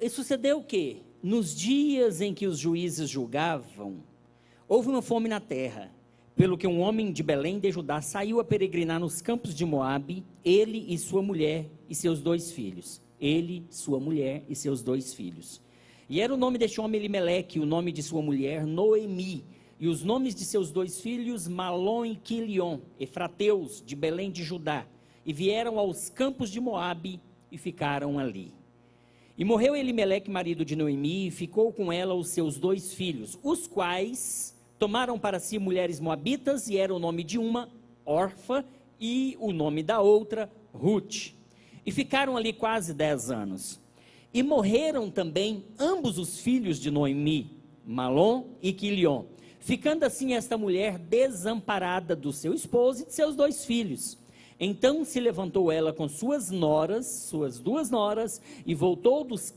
sucedeu que, nos dias em que os juízes julgavam, houve uma fome na terra, pelo que um homem de Belém de Judá saiu a peregrinar nos campos de Moabe, ele e sua mulher e seus 2 filhos. Ele, sua mulher e seus 2 filhos. E era o nome deste homem Elimeleque, o nome de sua mulher Noemi, e os nomes de seus 2 filhos Malom e Quilion, efrateus de Belém de Judá, e vieram aos campos de Moabe e ficaram ali. E morreu Elimeleque, marido de Noemi, e ficou com ela os seus 2 filhos, os quais tomaram para si mulheres moabitas, e era o nome de uma, Orfa, e o nome da outra, Ruth. E ficaram ali quase 10 anos. E morreram também ambos os filhos de Noemi, Malom e Quilion, ficando assim esta mulher desamparada do seu esposo e de seus 2 filhos. Então se levantou ela com suas 2 noras, e voltou dos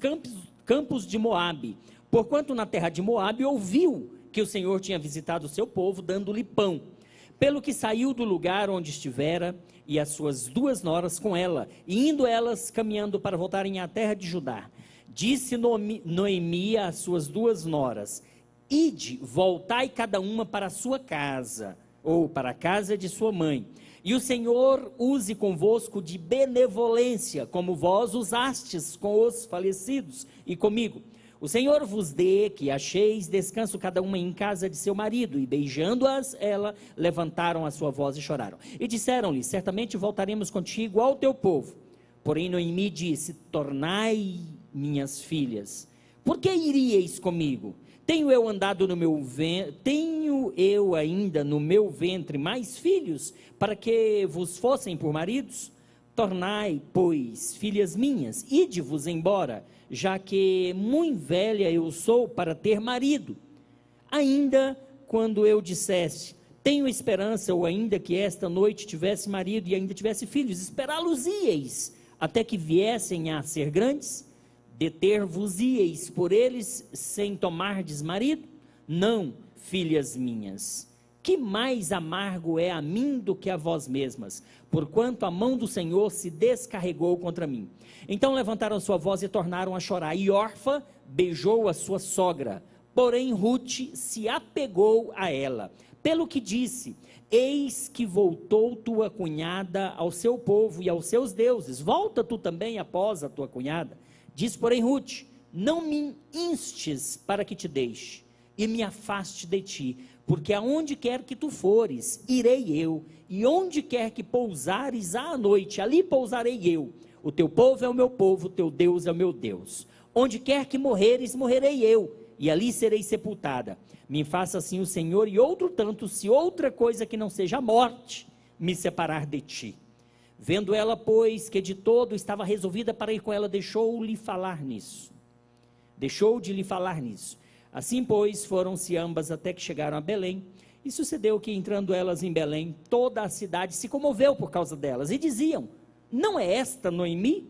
campos de Moabe, porquanto na terra de Moabe ouviu que o Senhor tinha visitado o seu povo, dando-lhe pão. Pelo que saiu do lugar onde estivera, e as suas 2 noras com ela, e indo elas caminhando para voltarem à terra de Judá, disse Noemi às suas 2 noras: ide, voltai cada uma para a sua casa, ou para a casa de sua mãe, e o Senhor use convosco de benevolência, como vós usastes com os falecidos e comigo. O Senhor vos dê que acheis descanso cada uma em casa de seu marido. E beijando-as, ela levantaram a sua voz e choraram. E disseram-lhe: certamente voltaremos contigo ao teu povo. Porém Noemi disse: tornai, minhas filhas, por que iríeis comigo? Tenho eu ainda no meu ventre mais filhos, para que vos fossem por maridos? Tornai, pois, filhas minhas, ide-vos embora, já que muito velha eu sou para ter marido. Ainda quando eu dissesse: tenho esperança, ou ainda que esta noite tivesse marido e ainda tivesse filhos, esperá-los-íeis até que viessem a ser grandes? Deter-vos-íeis por eles sem tomardes marido? Não, filhas minhas. Que mais amargo é a mim do que a vós mesmas, porquanto a mão do Senhor se descarregou contra mim. Então levantaram sua voz e tornaram a chorar, e Orfa beijou a sua sogra, porém Ruth se apegou a ela, pelo que disse: eis que voltou tua cunhada ao seu povo e aos seus deuses, volta tu também após a tua cunhada. Diz, porém, Ruth: não me instes para que te deixe e me afaste de ti, porque aonde quer que tu fores, irei eu, e onde quer que pousares à noite, ali pousarei eu. O teu povo é o meu povo, o teu Deus é o meu Deus. Onde quer que morreres, morrerei eu, e ali serei sepultada. Me faça assim o Senhor, e outro tanto, se outra coisa que não seja a morte me separar de ti. Vendo ela, pois, que de todo estava resolvida para ir com ela, deixou de lhe falar nisso. Assim, pois, foram-se ambas até que chegaram a Belém, e sucedeu que, entrando elas em Belém, toda a cidade se comoveu por causa delas, e diziam: não é esta Noemi?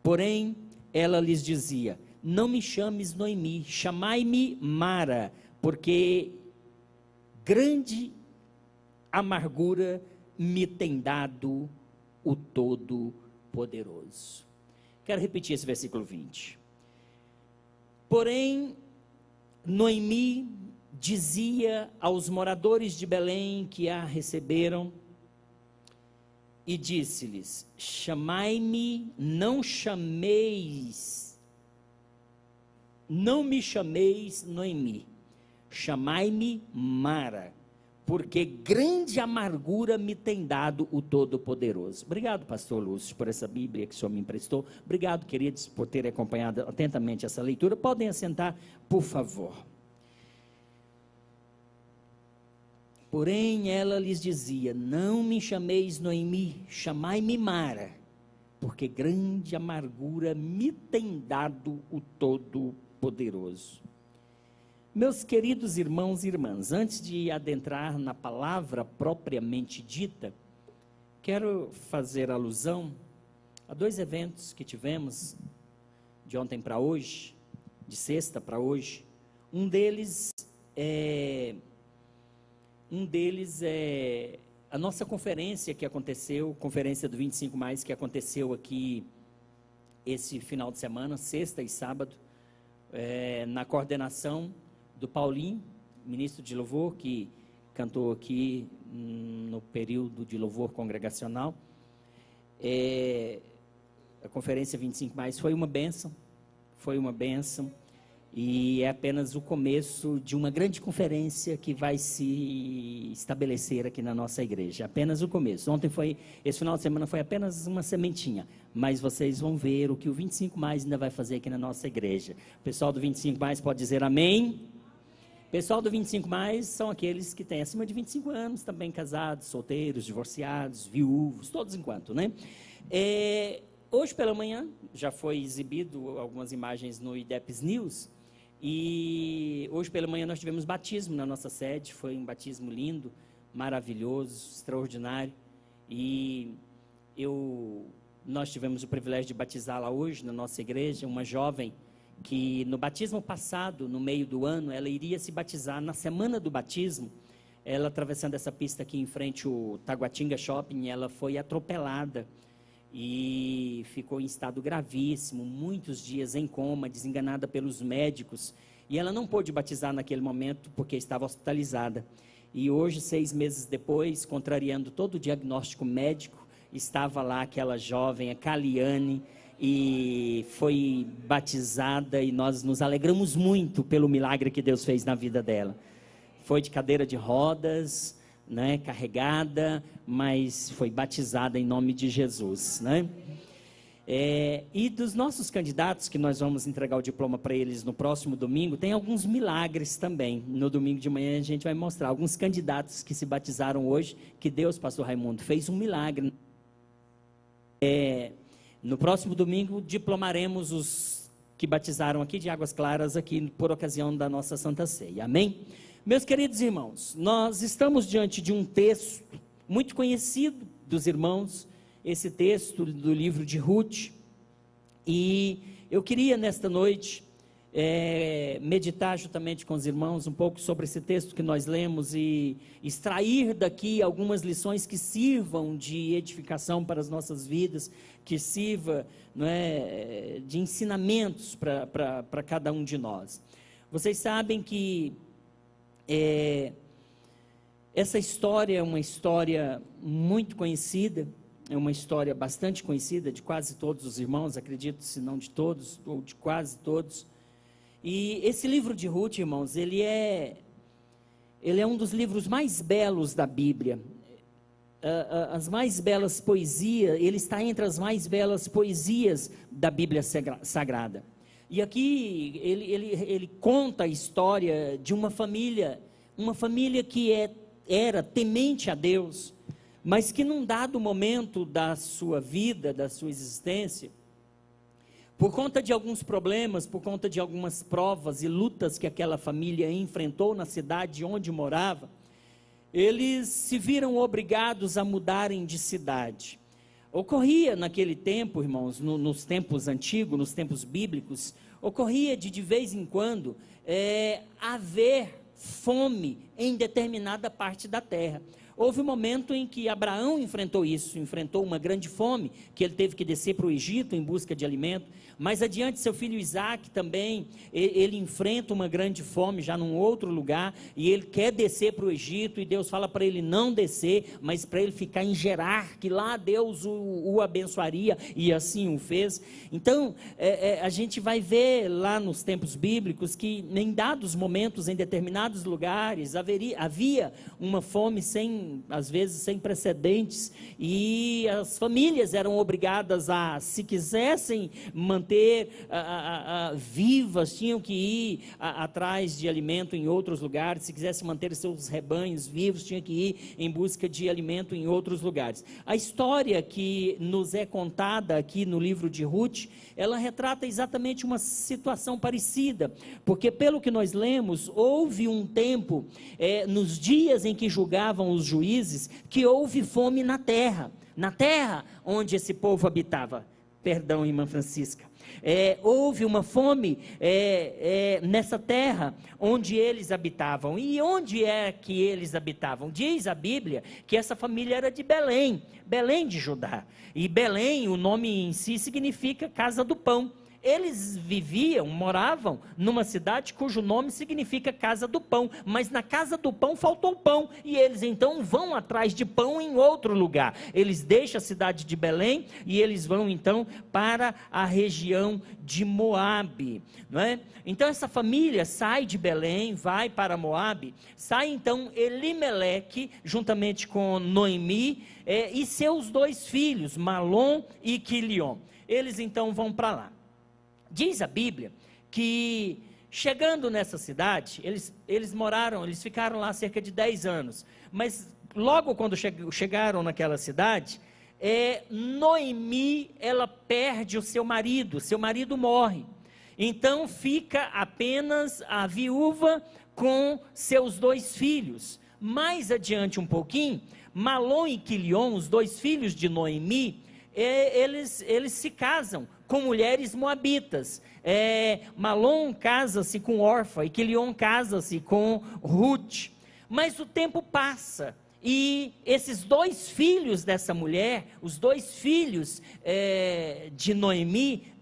Porém, ela lhes dizia: não me chames Noemi, chamai-me Mara, porque grande amargura me tem dado o Todo-Poderoso. Quero repetir esse versículo 20. Porém, Noemi dizia aos moradores de Belém que a receberam, e disse-lhes: chamai-me, não me chameis Noemi, chamai-me Mara, porque grande amargura me tem dado o Todo-Poderoso. Obrigado, pastor Lúcio, por essa Bíblia que o senhor me emprestou. Obrigado, queridos, por terem acompanhado atentamente essa leitura. Podem assentar, por favor. Porém, ela lhes dizia: não me chameis Noemi, chamai-me Mara, porque grande amargura me tem dado o Todo-Poderoso. Meus queridos irmãos e irmãs, antes de adentrar na palavra propriamente dita, quero fazer alusão a 2 eventos que tivemos de ontem para hoje, de sexta para hoje. Um deles é a nossa conferência que aconteceu, conferência do 25+, que aconteceu aqui esse final de semana, sexta e sábado, na coordenação do Paulinho, ministro de louvor, que cantou aqui no período de louvor congregacional. A conferência 25+, foi uma bênção, e é apenas o começo de uma grande conferência que vai se estabelecer aqui na nossa igreja, apenas o começo. Esse final de semana foi apenas uma sementinha, mas vocês vão ver o que o 25+, ainda vai fazer aqui na nossa igreja. O pessoal do 25+, pode dizer amém? O pessoal do 25+, são aqueles que têm acima de 25 anos, também casados, solteiros, divorciados, viúvos, todos enquanto, né? Hoje pela manhã, já foi exibido algumas imagens no IDEPS News, e hoje pela manhã nós tivemos batismo na nossa sede. Foi um batismo lindo, maravilhoso, extraordinário, e nós tivemos o privilégio de batizá-la hoje na nossa igreja, uma jovem que no batismo passado, no meio do ano, ela iria se batizar. Na semana do batismo, ela atravessando essa pista aqui em frente ao Taguatinga Shopping, ela foi atropelada e ficou em estado gravíssimo, muitos dias em coma, desenganada pelos médicos, e ela não pôde batizar naquele momento porque estava hospitalizada. E hoje, 6 meses depois, contrariando todo o diagnóstico médico, estava lá aquela jovem, a Caliane, e foi batizada, e nós nos alegramos muito pelo milagre que Deus fez na vida dela. Foi de cadeira de rodas, né, carregada, mas foi batizada em nome de Jesus, né? E dos nossos candidatos, que nós vamos entregar o diploma para eles no próximo domingo, tem alguns milagres também. No domingo de manhã a gente vai mostrar alguns candidatos que se batizaram hoje, que Deus, pastor Raimundo, fez um milagre. No próximo domingo diplomaremos os que batizaram aqui de Águas Claras, aqui por ocasião da nossa Santa Ceia, amém? Meus queridos irmãos, nós estamos diante de um texto muito conhecido dos irmãos, esse texto do livro de Ruth, e eu queria nesta noite meditar juntamente com os irmãos um pouco sobre esse texto que nós lemos e extrair daqui algumas lições que sirvam de edificação para as nossas vidas, que sirva, não é, de ensinamentos para cada um de nós. Vocês sabem que essa história é uma história muito conhecida, é uma história bastante conhecida de quase todos os irmãos, acredito, se não de todos, ou de quase todos. E esse livro de Ruth, irmãos, ele é um dos livros mais belos da Bíblia. As mais belas poesias, ele está entre as mais belas poesias da Bíblia Sagrada. E aqui ele conta a história de uma família que era temente a Deus, mas que num dado momento da sua vida, da sua existência, por conta de alguns problemas, por conta de algumas provas e lutas que aquela família enfrentou na cidade onde morava, eles se viram obrigados a mudarem de cidade. Ocorria naquele tempo, irmãos, nos tempos antigos, nos tempos bíblicos, ocorria de vez em quando haver fome em determinada parte da terra. Houve um momento em que Abraão enfrentou uma grande fome, que ele teve que descer para o Egito em busca de alimento. Mais adiante, seu filho Isaac também, ele enfrenta uma grande fome já num outro lugar, e ele quer descer para o Egito, e Deus fala para ele não descer, mas para ele ficar em Gerar, que lá Deus o abençoaria, e assim o fez. Então, a gente vai ver lá nos tempos bíblicos, que em dados momentos, em determinados lugares, havia uma fome às vezes sem precedentes, e as famílias eram obrigadas a, se quisessem manter vivas, tinham que ir atrás de alimento em outros lugares. Se quisessem manter seus rebanhos vivos, tinham que ir em busca de alimento em outros lugares. A história que nos é contada aqui no livro de Ruth, ela retrata exatamente uma situação parecida, porque pelo que nós lemos, houve um tempo, nos dias em que julgavam os juízes, que houve fome na terra onde esse povo habitava. Perdão, irmã Francisca. Houve uma fome nessa terra onde eles habitavam. E onde é que eles habitavam? Diz a Bíblia que essa família era de Belém, Belém de Judá. E Belém, o nome em si significa casa do pão. Eles moravam numa cidade cujo nome significa casa do pão, mas na casa do pão faltou pão, e eles então vão atrás de pão em outro lugar. Eles deixam a cidade de Belém, e eles vão então para a região de Moabe, não é? Então essa família sai de Belém, vai para Moabe, sai então Elimeleque, juntamente com Noemi, e seus 2 filhos, Malom e Quilion. Eles então vão para lá. Diz a Bíblia que, chegando nessa cidade, eles ficaram lá cerca de 10 anos, mas logo quando chegaram naquela cidade, Noemi, ela perde o seu marido morre, então fica apenas a viúva com seus 2 filhos, mais adiante um pouquinho, Malom e Quilion, os 2 filhos de Noemi, eles se casam com mulheres moabitas. Malom casa-se com Orfa e Quilion casa-se com Ruth. Mas o tempo passa e esses 2 filhos dessa mulher, os 2 filhos de Noemi,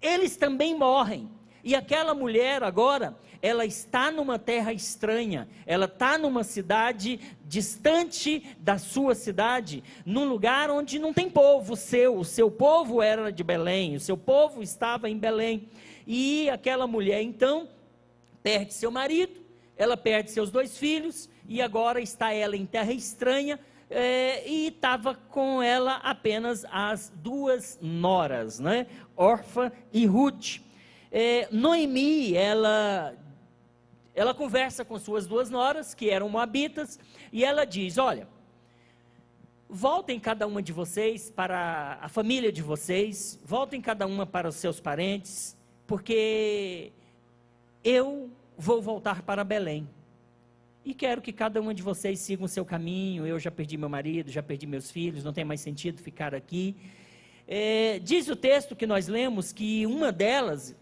eles também morrem. E aquela mulher agora, ela está numa terra estranha, ela está numa cidade distante da sua cidade, num lugar onde não tem povo o seu povo era de Belém, o seu povo estava em Belém, e aquela mulher então, perde seu marido, ela perde seus 2 filhos, e agora está ela em terra estranha, e estava com ela apenas as 2 noras, né? Orfa e Ruth. Noemi, ela conversa com suas 2 noras, que eram moabitas, e ela diz: olha, voltem cada uma de vocês para a família de vocês, voltem cada uma para os seus parentes, porque eu vou voltar para Belém, e quero que cada uma de vocês siga o seu caminho. Eu já perdi meu marido, já perdi meus filhos, não tem mais sentido ficar aqui. Diz o texto que nós lemos que uma delas,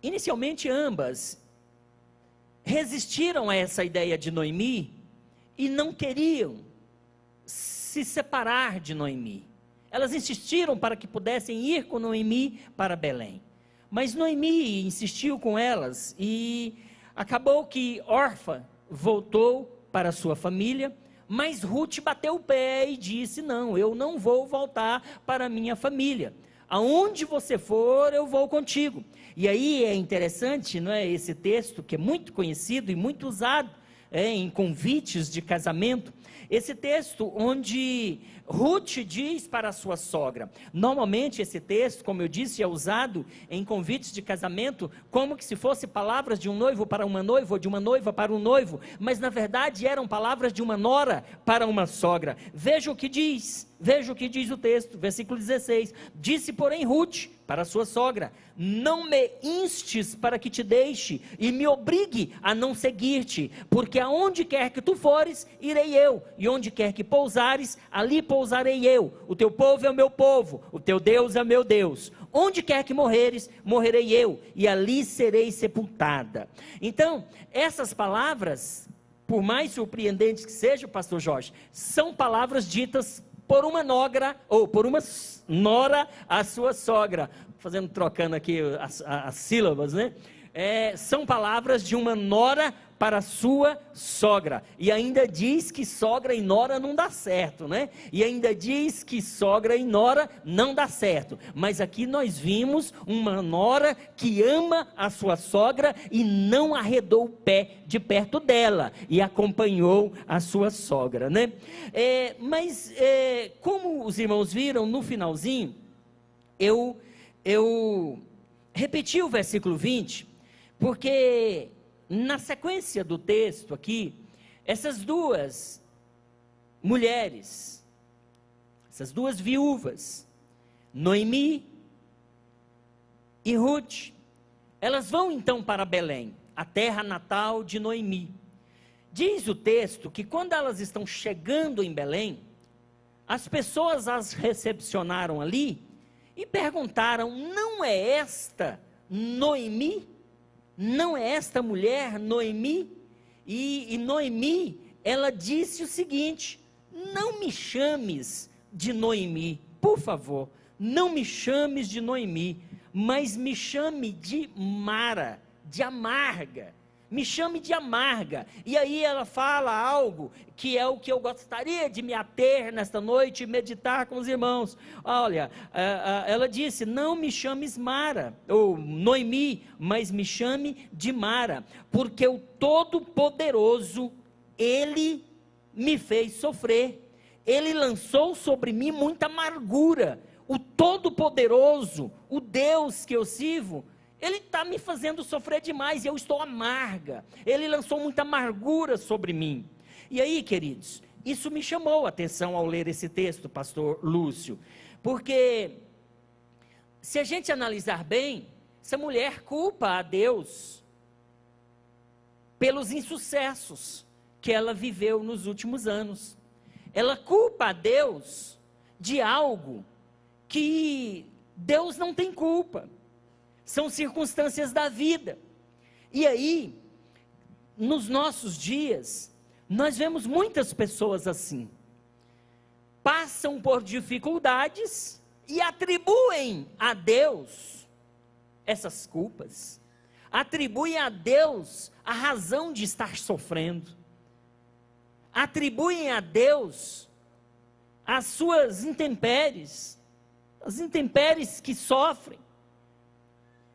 inicialmente ambas resistiram a essa ideia de Noemi e não queriam se separar de Noemi. Elas insistiram para que pudessem ir com Noemi para Belém, mas Noemi insistiu com elas e acabou que Orfa voltou para sua família, mas Ruth bateu o pé e disse: não, eu não vou voltar para a minha família. Aonde você for, eu vou contigo. E aí é interessante, não é, esse texto que é muito conhecido e muito usado em convites de casamento. Esse texto onde Ruth diz para a sua sogra. Normalmente esse texto, como eu disse, é usado em convites de casamento como que se fosse palavras de um noivo para uma noiva, ou de uma noiva para um noivo, mas na verdade eram palavras de uma nora para uma sogra. Veja o que diz o texto, versículo 16, disse porém Ruth para a sua sogra: não me instes para que te deixe e me obrigue a não seguir-te, porque aonde quer que tu fores, irei eu, e onde quer que pousares, ali pousarei eu. O teu povo é o meu povo, o teu Deus é o meu Deus. Onde quer que morreres, morrerei eu, e ali serei sepultada. Então, essas palavras, por mais surpreendentes que sejam, pastor Jorge, são palavras ditas por uma nogra, ou por uma nora à sua sogra, trocando aqui as sílabas, né? São palavras de uma nora para a sua sogra, e ainda diz que sogra e nora não dá certo, né? E ainda diz que sogra e nora não dá certo, mas aqui nós vimos uma nora que ama a sua sogra e não arredou o pé de perto dela, e acompanhou a sua sogra, né? Mas como os irmãos viram no finalzinho, eu repeti o versículo 20, porque na sequência do texto aqui, essas 2 mulheres, essas 2 viúvas, Noemi e Ruth, elas vão então para Belém, a terra natal de Noemi. Diz o texto que quando elas estão chegando em Belém, as pessoas as recepcionaram ali e perguntaram: não é esta Noemi? Não é esta mulher Noemi? E Noemi, ela disse o seguinte: não me chames de Noemi, por favor, não me chames de Noemi, mas me chame de Mara, de amarga, me chame de amarga. E aí ela fala algo que é o que eu gostaria de me ater nesta noite e meditar com os irmãos. Olha, ela disse: não me chames Mara, ou Noemi, mas me chame de Mara, porque o Todo-Poderoso, Ele me fez sofrer, Ele lançou sobre mim muita amargura. O Todo-Poderoso, o Deus que eu sirvo, Ele está me fazendo sofrer demais, e eu estou amarga. Ele lançou muita amargura sobre mim. E aí, queridos, isso me chamou a atenção ao ler esse texto, pastor Lúcio, porque se a gente analisar bem, essa mulher culpa a Deus pelos insucessos que ela viveu nos últimos anos. Ela culpa a Deus de algo que Deus não tem culpa. São circunstâncias da vida. E aí, nos nossos dias, nós vemos muitas pessoas assim. Passam por dificuldades e atribuem a Deus essas culpas. Atribuem a Deus a razão de estar sofrendo. Atribuem a Deus as suas intempéries, as intempéries que sofrem.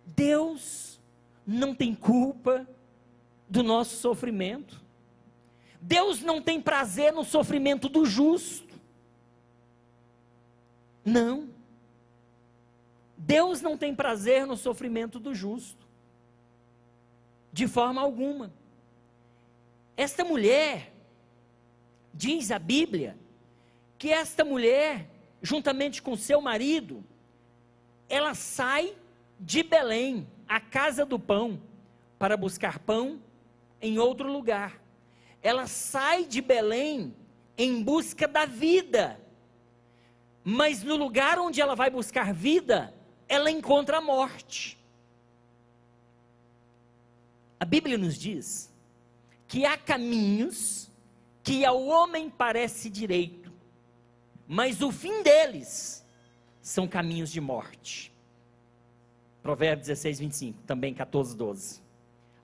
Deus não tem culpa do nosso sofrimento. Deus não tem prazer no sofrimento do justo. Não. Deus não tem prazer no sofrimento do justo. De forma alguma. Esta mulher, diz a Bíblia, que esta mulher, juntamente com seu marido, ela sai de Belém, a casa do pão, para buscar pão em outro lugar. Ela sai de Belém em busca da vida, mas no lugar onde ela vai buscar vida, ela encontra a morte. A Bíblia nos diz que há caminhos que ao homem parece direito, mas o fim deles são caminhos de morte. Provérbios 16, 25, também 14, 12.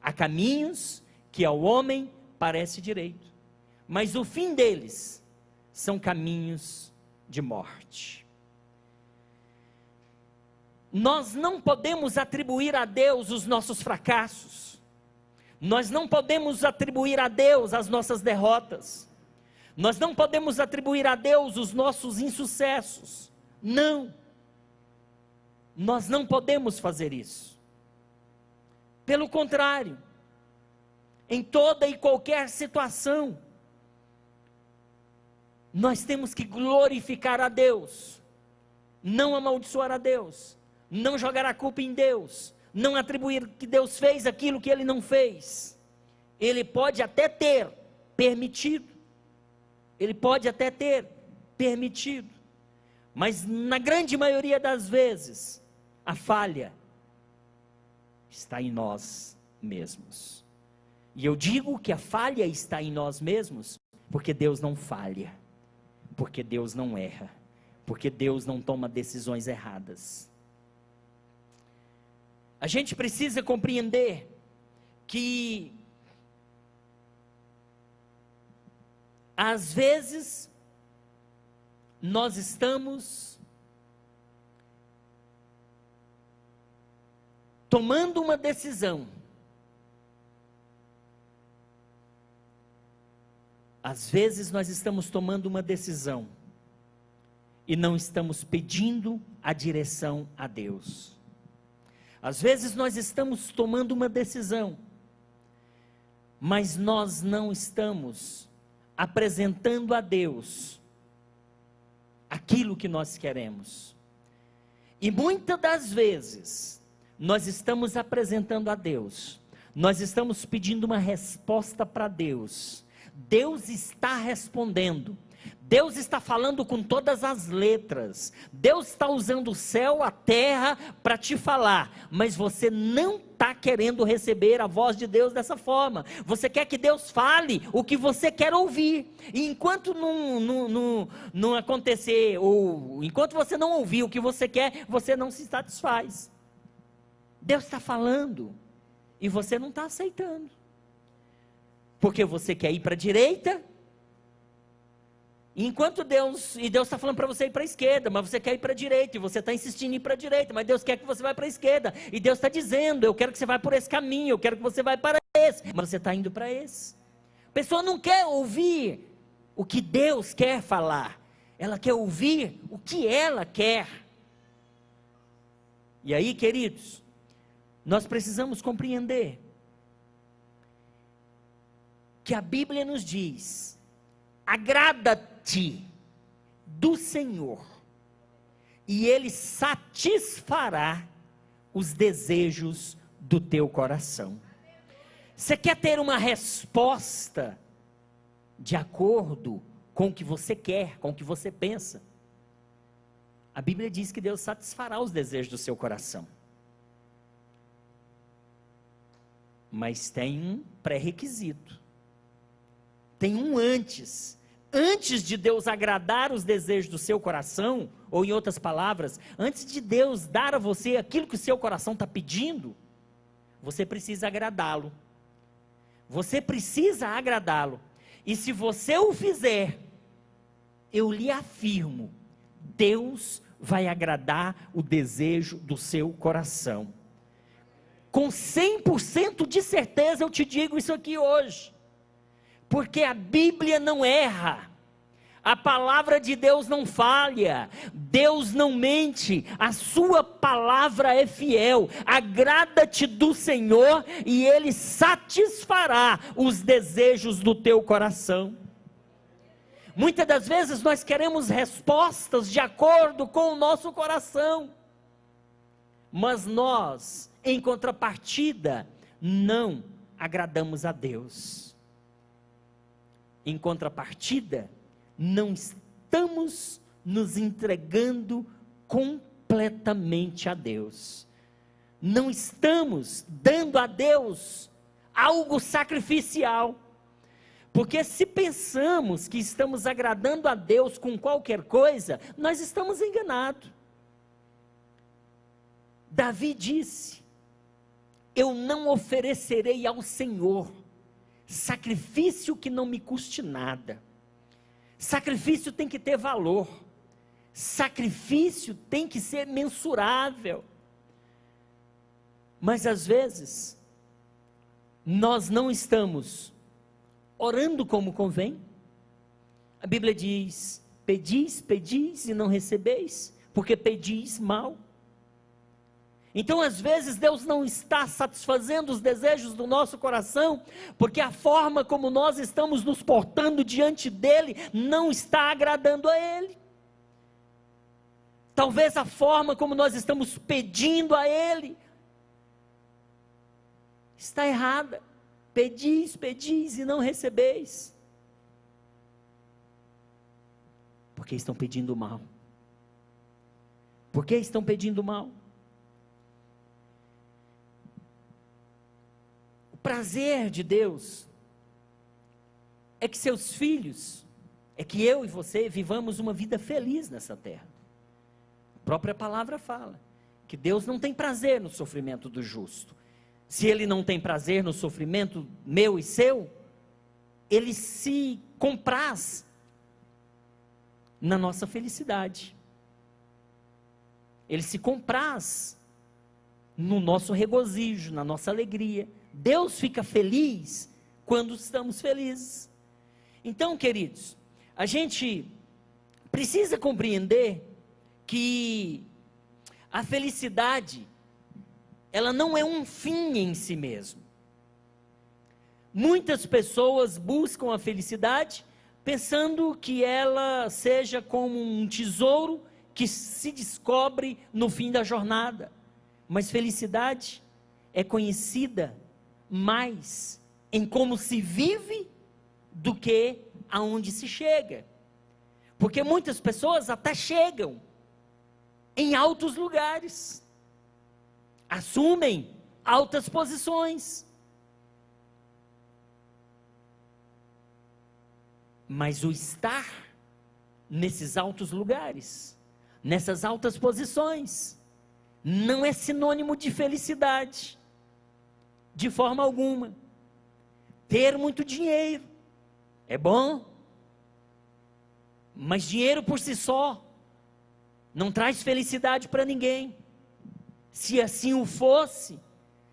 Há caminhos que ao homem parece direito, mas o fim deles são caminhos de morte. Nós não podemos atribuir a Deus os nossos fracassos. Nós não podemos atribuir a Deus as nossas derrotas. Nós não podemos atribuir a Deus os nossos insucessos. Não. Nós não podemos fazer isso. Pelo contrário, em toda e qualquer situação, nós temos que glorificar a Deus, não amaldiçoar a Deus, não jogar a culpa em Deus, não atribuir que Deus fez aquilo que Ele não fez. Ele pode até ter permitido, mas na grande maioria das vezes, a falha está em nós mesmos. E eu digo que a falha está em nós mesmos, porque Deus não falha, porque Deus não erra, porque Deus não toma decisões erradas. A gente precisa compreender que às vezes nós estamos tomando uma decisão. Às vezes nós estamos tomando uma decisão e não estamos pedindo a direção a Deus. Às vezes nós estamos tomando uma decisão, mas nós não estamos apresentando a Deus aquilo que nós queremos. E muitas das vezes nós estamos apresentando a Deus, nós estamos pedindo uma resposta para Deus. Deus está respondendo, Deus está falando com todas as letras. Deus está usando o céu, a terra para te falar, mas você não está querendo receber a voz de Deus dessa forma. Você quer que Deus fale o que você quer ouvir, e enquanto não acontecer, ou enquanto você não ouvir o que você quer, você não se satisfaz. Deus está falando e você não está aceitando, porque você quer ir para a direita, enquanto Deus está falando para você ir para a esquerda, mas você quer ir para a direita, e você está insistindo em ir para a direita, mas Deus quer que você vá para a esquerda, e Deus está dizendo, eu quero que você vá por esse caminho, eu quero que você vá para esse, mas você está indo para esse. A pessoa não quer ouvir o que Deus quer falar, ela quer ouvir o que ela quer. E aí, queridos, nós precisamos compreender que a Bíblia nos diz: agrada-te do Senhor, e Ele satisfará os desejos do teu coração. Você quer ter uma resposta de acordo com o que você quer, com o que você pensa? A Bíblia diz que Deus satisfará os desejos do seu coração. Mas tem um pré-requisito. Tem um antes. Antes de Deus agradar os desejos do seu coração, ou em outras palavras, antes de Deus dar a você aquilo que o seu coração está pedindo, você precisa agradá-lo. Você precisa agradá-lo. E se você o fizer, eu lhe afirmo, Deus vai agradar o desejo do seu coração. Com 100% de certeza eu te digo isso aqui hoje. Porque a Bíblia não erra, a palavra de Deus não falha, Deus não mente, a sua palavra é fiel. Agrada-te do Senhor e Ele satisfará os desejos do teu coração. Muitas das vezes nós queremos respostas de acordo com o nosso coração, mas nós, em contrapartida, não agradamos a Deus. Em contrapartida, não estamos nos entregando completamente a Deus. Não estamos dando a Deus algo sacrificial. Porque se pensamos que estamos agradando a Deus com qualquer coisa, nós estamos enganados. Davi disse: eu não oferecerei ao Senhor sacrifício que não me custe nada. Sacrifício tem que ter valor. Sacrifício tem que ser mensurável. Mas às vezes, nós não estamos orando como convém. A Bíblia diz: pedis, pedis e não recebeis, porque pedis mal. Então às vezes Deus não está satisfazendo os desejos do nosso coração, porque a forma como nós estamos nos portando diante dEle, não está agradando a Ele. Talvez a forma como nós estamos pedindo a Ele, está errada. Pedis, pedis e não recebeis, porque estão pedindo mal. Por que estão pedindo mal? O prazer de Deus é que seus filhos, é que eu e você vivamos uma vida feliz nessa terra. A própria palavra fala que Deus não tem prazer no sofrimento do justo. Se Ele não tem prazer no sofrimento meu e seu, Ele se compraz na nossa felicidade. Ele se compraz no nosso regozijo, na nossa alegria. Deus fica feliz quando estamos felizes. Então, queridos, a gente precisa compreender que a felicidade, ela não é um fim em si mesmo. Muitas pessoas buscam a felicidade pensando que ela seja como um tesouro que se descobre no fim da jornada. Mas felicidade é conhecida mais em como se vive do que aonde se chega. Porque muitas pessoas até chegam em altos lugares, assumem altas posições, mas o estar nesses altos lugares, nessas altas posições, não é sinônimo de felicidade, de forma alguma. Ter muito dinheiro é bom, mas dinheiro por si só não traz felicidade para ninguém. Se assim o fosse,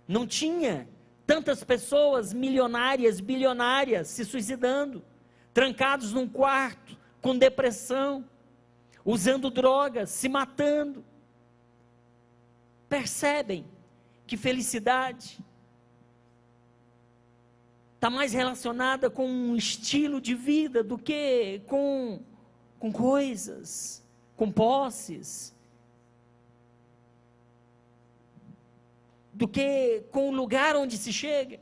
não tinha tantas pessoas milionárias, bilionárias se suicidando, trancados num quarto, com depressão, usando drogas, se matando. Percebem que felicidade está mais relacionada com um estilo de vida do que com coisas, com posses, do que com o lugar onde se chega.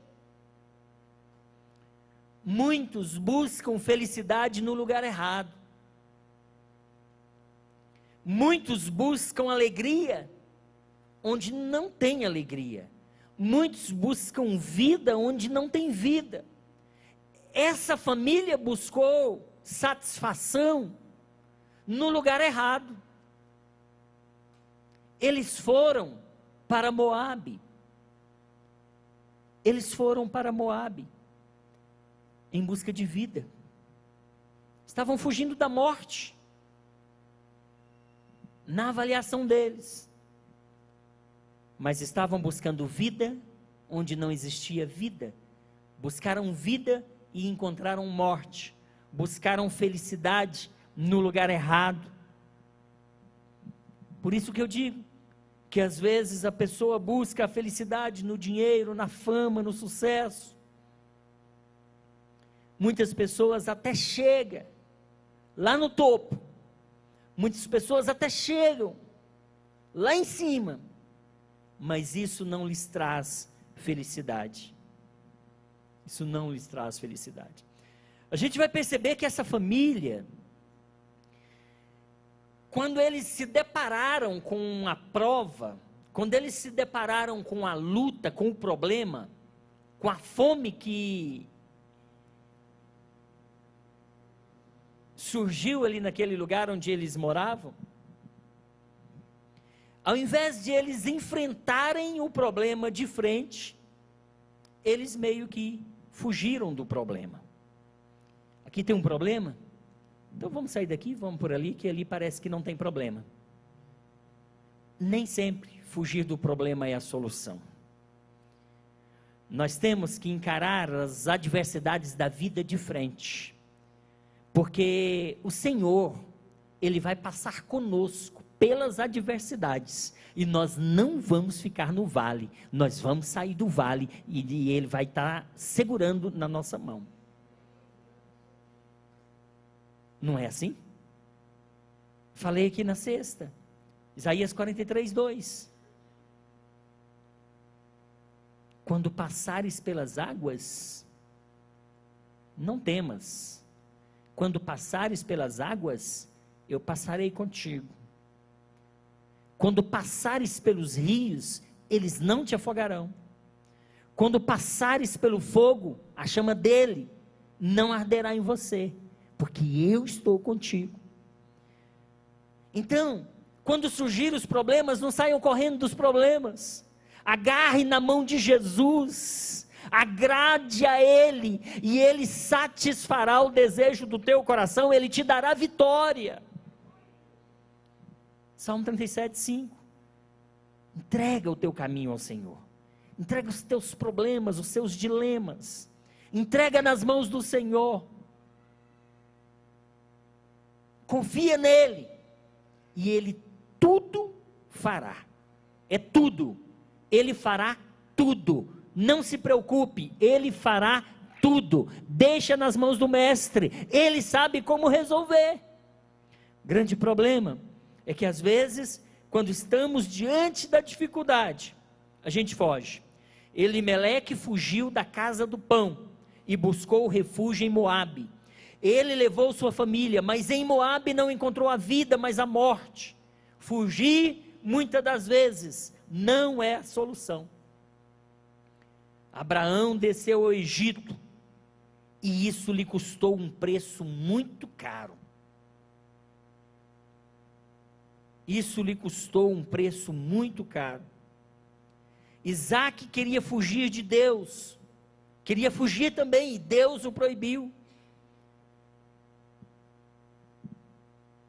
Muitos buscam felicidade no lugar errado. Muitos buscam alegria onde não tem alegria. Muitos buscam vida onde não tem vida. Essa família buscou satisfação no lugar errado. Eles foram para Moabe. Eles foram para Moabe em busca de vida. Estavam fugindo da morte. Na avaliação deles. Mas estavam buscando vida onde não existia vida. Buscaram vida e encontraram morte. Buscaram felicidade no lugar errado. Por isso que eu digo que às vezes a pessoa busca a felicidade no dinheiro, na fama, no sucesso. Muitas pessoas até chegam lá no topo. Muitas pessoas até chegam lá em cima. Mas isso não lhes traz felicidade. Isso não lhes traz felicidade. A gente vai perceber que essa família, quando eles se depararam com a prova, quando eles se depararam com a luta, com o problema, com a fome que surgiu ali naquele lugar onde eles moravam, ao invés de eles enfrentarem o problema de frente, eles meio que fugiram do problema. Aqui tem um problema? Então vamos sair daqui, vamos por ali, que ali parece que não tem problema. Nem sempre fugir do problema é a solução. Nós temos que encarar as adversidades da vida de frente, porque o Senhor, Ele vai passar conosco pelas adversidades, e nós não vamos ficar no vale, nós vamos sair do vale, e Ele vai estar segurando na nossa mão. Não é assim? Falei aqui na sexta, Isaías 43, 2. Quando passares pelas águas, não temas. Quando passares pelas águas, eu passarei contigo. Quando passares pelos rios, eles não te afogarão. Quando passares pelo fogo, a chama dele não arderá em você, porque eu estou contigo. Então, quando surgirem os problemas, não saiam correndo dos problemas. Agarre na mão de Jesus, agrade a Ele, e Ele satisfará o desejo do teu coração, Ele te dará vitória. Salmo 37, 5. Entrega o teu caminho ao Senhor. Entrega os teus problemas, os seus dilemas. Entrega nas mãos do Senhor. Confia nele. E Ele tudo fará. É tudo. Ele fará tudo. Não se preocupe. Ele fará tudo. Deixa nas mãos do Mestre. Ele sabe como resolver. Grande problema é que às vezes, quando estamos diante da dificuldade, a gente foge. Elimeleque fugiu da casa do pão e buscou refúgio em Moabe. Ele levou sua família, mas em Moabe não encontrou a vida, mas a morte. Fugir, muitas das vezes, não é a solução. Abraão desceu ao Egito, e isso lhe custou um preço muito caro. Isso lhe custou um preço muito caro. Isaac queria fugir de Deus, queria fugir também, e Deus o proibiu.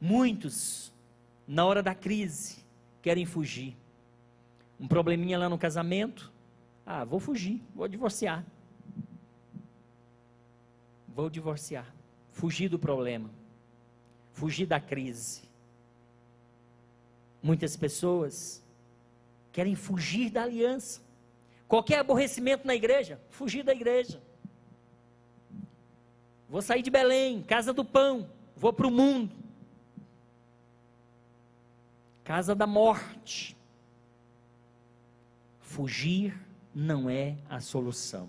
Muitos, na hora da crise, querem fugir. Um probleminha lá no casamento, vou fugir, vou divorciar. Vou divorciar, fugir do problema, fugir da crise. Muitas pessoas querem fugir da aliança. Qualquer aborrecimento na igreja, fugir da igreja. Vou sair de Belém, casa do pão, vou para o mundo. Casa da morte. Fugir não é a solução.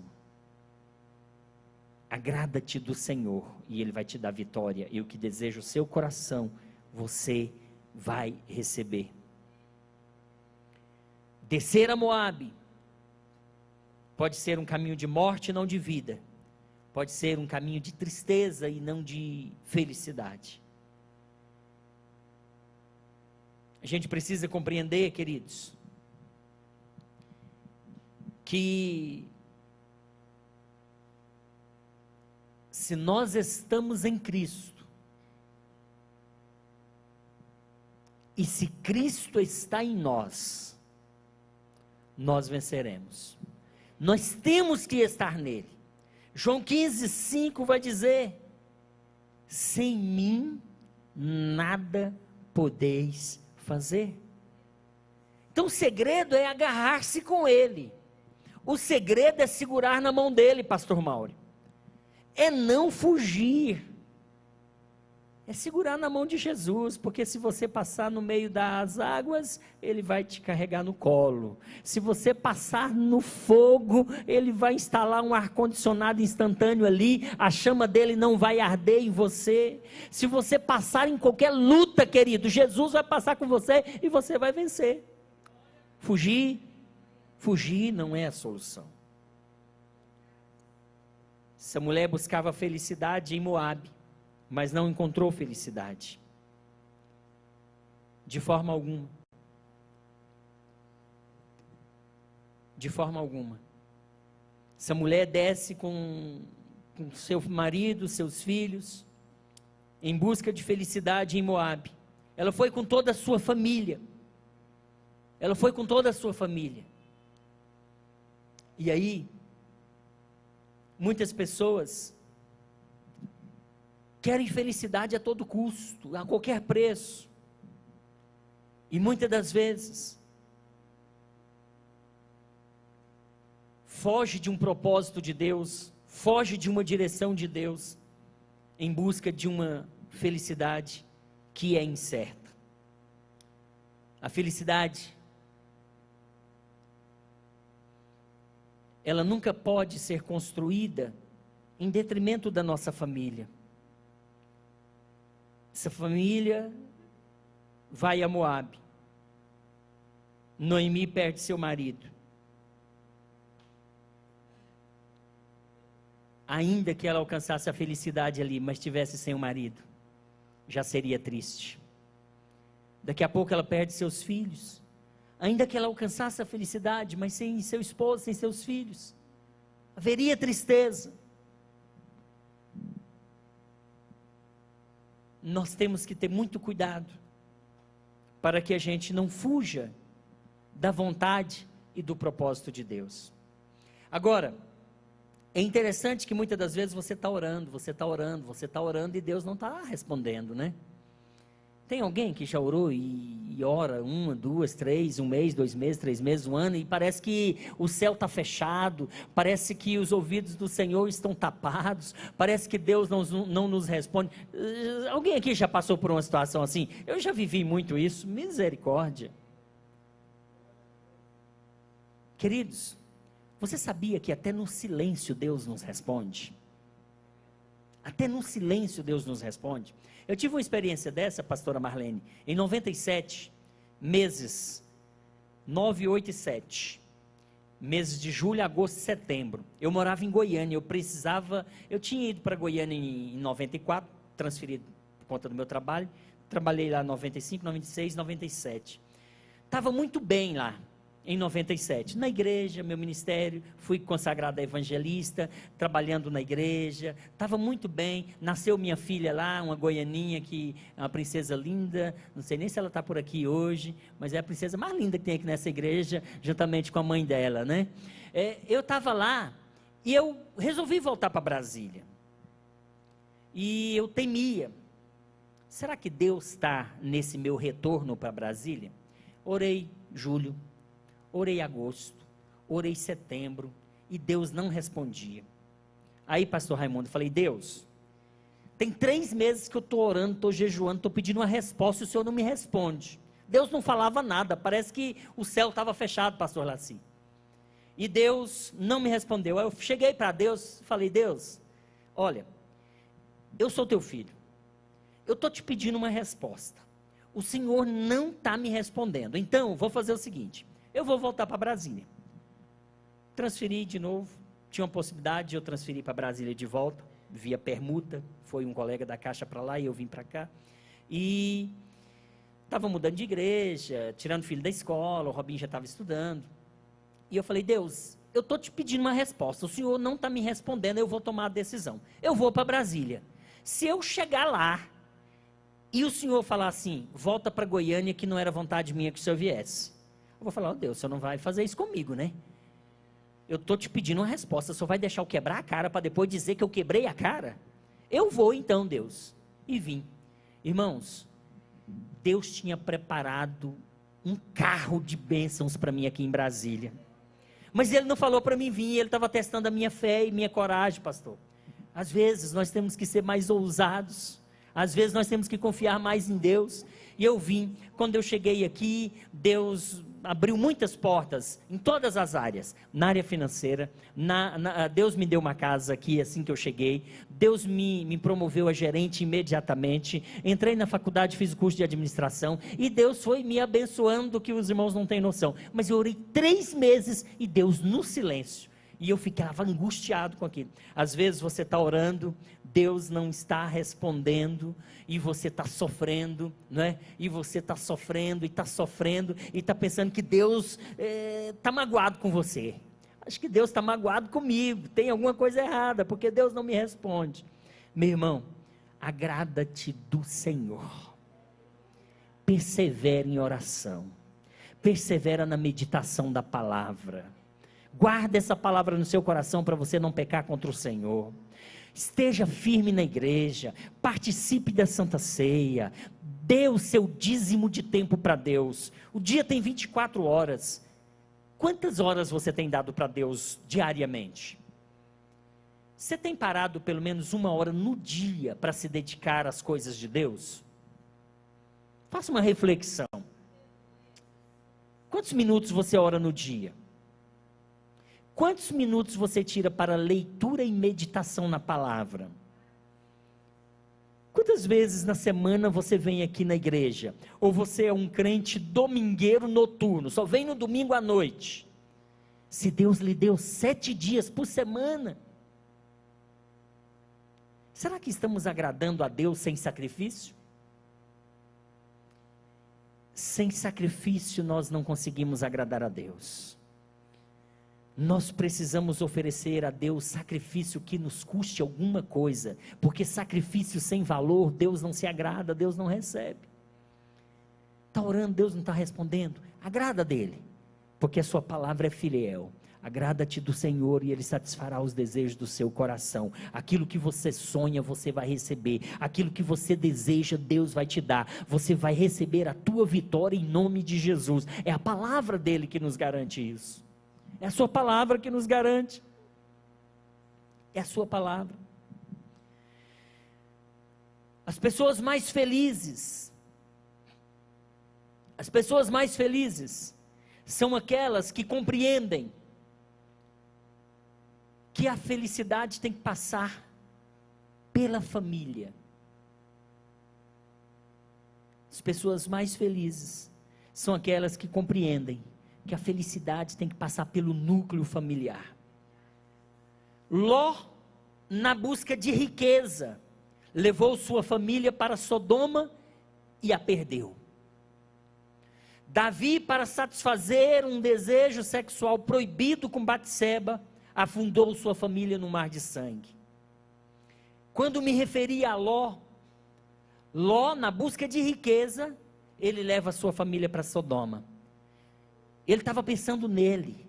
Agrada-te do Senhor e Ele vai te dar vitória, e o que deseja o seu coração, você vai receber. Descer a Moabe pode ser um caminho de morte e não de vida, pode ser um caminho de tristeza e não de felicidade. A gente precisa compreender, queridos, que se nós estamos em Cristo, e se Cristo está em nós, nós venceremos. Nós temos que estar nele. João 15:5 vai dizer: sem mim nada podeis fazer. Então o segredo é agarrar-se com ele. O segredo é segurar na mão dele, pastor Mauro. É não fugir. É segurar na mão de Jesus, porque se você passar no meio das águas, Ele vai te carregar no colo. Se você passar no fogo, Ele vai instalar um ar-condicionado instantâneo ali, a chama dele não vai arder em você. Se você passar em qualquer luta, querido, Jesus vai passar com você e você vai vencer. Fugir não é a solução. Essa mulher buscava felicidade em Moabe, mas não encontrou felicidade, de forma alguma. De forma alguma. Essa mulher desce com seu marido, seus filhos, em busca de felicidade em Moabe. Ela foi com toda a sua família. Ela foi com toda a sua família. E aí, muitas pessoas querem felicidade a todo custo, a qualquer preço. E muitas das vezes, foge de um propósito de Deus, foge de uma direção de Deus, em busca de uma felicidade que é incerta. A felicidade, ela nunca pode ser construída em detrimento da nossa família. Essa família vai a Moabe. Noemi perde seu marido. Ainda que ela alcançasse a felicidade ali, mas estivesse sem o marido, já seria triste. Daqui a pouco ela perde seus filhos. Ainda que ela alcançasse a felicidade, mas sem seu esposo, sem seus filhos, haveria tristeza. Nós temos que ter muito cuidado, para que a gente não fuja da vontade e do propósito de Deus. Agora, é interessante que muitas das vezes você está orando, e Deus não está respondendo, né? Tem alguém que já orou e ora 1, 2, 3, 1 mês, 2 meses, 3 meses, 1 ano, e parece que o céu está fechado, parece que os ouvidos do Senhor estão tapados, parece que Deus não nos responde. Alguém aqui já passou por uma situação assim? Eu já vivi muito isso, misericórdia. Queridos, você sabia que até no silêncio Deus nos responde? Até no silêncio Deus nos responde. Eu tive uma experiência dessa, pastora Marlene, em 97, meses 9, 8 e 7. Meses de julho, agosto e setembro. Eu morava em Goiânia, eu tinha ido para Goiânia em 94, transferido por conta do meu trabalho. Trabalhei lá em 95, 96, 97. Estava muito bem lá, em 97. Na igreja, meu ministério, fui consagrado a evangelista, trabalhando na igreja, estava muito bem. Nasceu minha filha lá, uma goianinha, uma princesa linda, não sei nem se ela está por aqui hoje, mas é a princesa mais linda que tem aqui nessa igreja, juntamente com a mãe dela, né? Eu estava lá, e eu resolvi voltar para Brasília. E eu temia, será que Deus está nesse meu retorno para Brasília? Orei julho, orei agosto, orei setembro, e Deus não respondia. Aí, pastor Raimundo, eu falei: Deus, tem 3 meses que eu estou orando, estou jejuando, estou pedindo uma resposta, e o Senhor não me responde. Deus não falava nada, parece que o céu estava fechado, pastor Laci. E Deus não me respondeu. Aí eu cheguei para Deus, falei: Deus, olha, eu sou teu filho, eu estou te pedindo uma resposta, o Senhor não está me respondendo, então vou fazer o seguinte, eu vou voltar para Brasília. Transferi de novo, tinha uma possibilidade de eu transferir para Brasília de volta, via permuta, foi um colega da Caixa para lá e eu vim para cá, e estava mudando de igreja, tirando filho da escola, o Robinho já estava estudando, e eu falei: Deus, eu estou te pedindo uma resposta, o Senhor não está me respondendo, eu vou tomar a decisão, eu vou para Brasília. Se eu chegar lá, e o Senhor falar assim: volta para Goiânia, que não era vontade minha que o Senhor viesse, eu vou falar: oh Deus, o Senhor não vai fazer isso comigo, né? Eu estou te pedindo uma resposta, o Senhor vai deixar eu quebrar a cara, para depois dizer que eu quebrei a cara? Eu vou então, Deus. E vim. Irmãos, Deus tinha preparado um carro de bênçãos para mim aqui em Brasília, mas Ele não falou para mim vir, Ele estava testando a minha fé e minha coragem, pastor. Às vezes nós temos que ser mais ousados, às vezes nós temos que confiar mais em Deus. E eu vim, quando eu cheguei aqui, Deus abriu muitas portas, em todas as áreas, na área financeira, Deus me deu uma casa aqui, assim que eu cheguei, Deus me promoveu a gerente imediatamente, entrei na faculdade, fiz o curso de administração, e Deus foi me abençoando, que os irmãos não têm noção, mas eu orei 3 meses, e Deus no silêncio, e eu ficava angustiado com aquilo. Às vezes você está orando, Deus não está respondendo, e você está sofrendo, não é? E você está sofrendo, e está pensando que Deus está magoado com você. Acho que Deus está magoado comigo, tem alguma coisa errada, porque Deus não me responde. Meu irmão, agrada-te do Senhor, persevera em oração, persevera na meditação da palavra, guarda essa palavra no seu coração para você não pecar contra o Senhor. Esteja firme na igreja, participe da Santa Ceia, dê o seu dízimo de tempo para Deus. O dia tem 24 horas. Quantas horas você tem dado para Deus diariamente? Você tem parado pelo menos 1 hora no dia para se dedicar às coisas de Deus? Faça uma reflexão. Quantos minutos você ora no dia? Quantos minutos você tira para leitura e meditação na palavra? Quantas vezes na semana você vem aqui na igreja? Ou você é um crente domingueiro noturno, só vem no domingo à noite? Se Deus lhe deu 7 dias por semana, será que estamos agradando a Deus sem sacrifício? Sem sacrifício nós não conseguimos agradar a Deus. Nós precisamos oferecer a Deus sacrifício que nos custe alguma coisa, porque sacrifício sem valor, Deus não se agrada, Deus não recebe. Está orando, Deus não está respondendo, agrada dele, porque a sua palavra é fiel. Agrada-te do Senhor e Ele satisfará os desejos do seu coração. Aquilo que você sonha, você vai receber. Aquilo que você deseja, Deus vai te dar. Você vai receber a tua vitória em nome de Jesus. É a palavra dele que nos garante isso. É a sua palavra que nos garante. É a sua palavra. As pessoas mais felizes são aquelas que compreendem que a felicidade tem que passar, pela família. As pessoas mais felizes são aquelas que compreendem que a felicidade tem que passar pelo núcleo familiar. Ló, na busca de riqueza, levou sua família para Sodoma e a perdeu. Davi, para satisfazer um desejo sexual proibido com Batseba, afundou sua família no mar de sangue. Quando me referi a Ló, na busca de riqueza, ele leva a sua família para Sodoma. Ele estava pensando nele,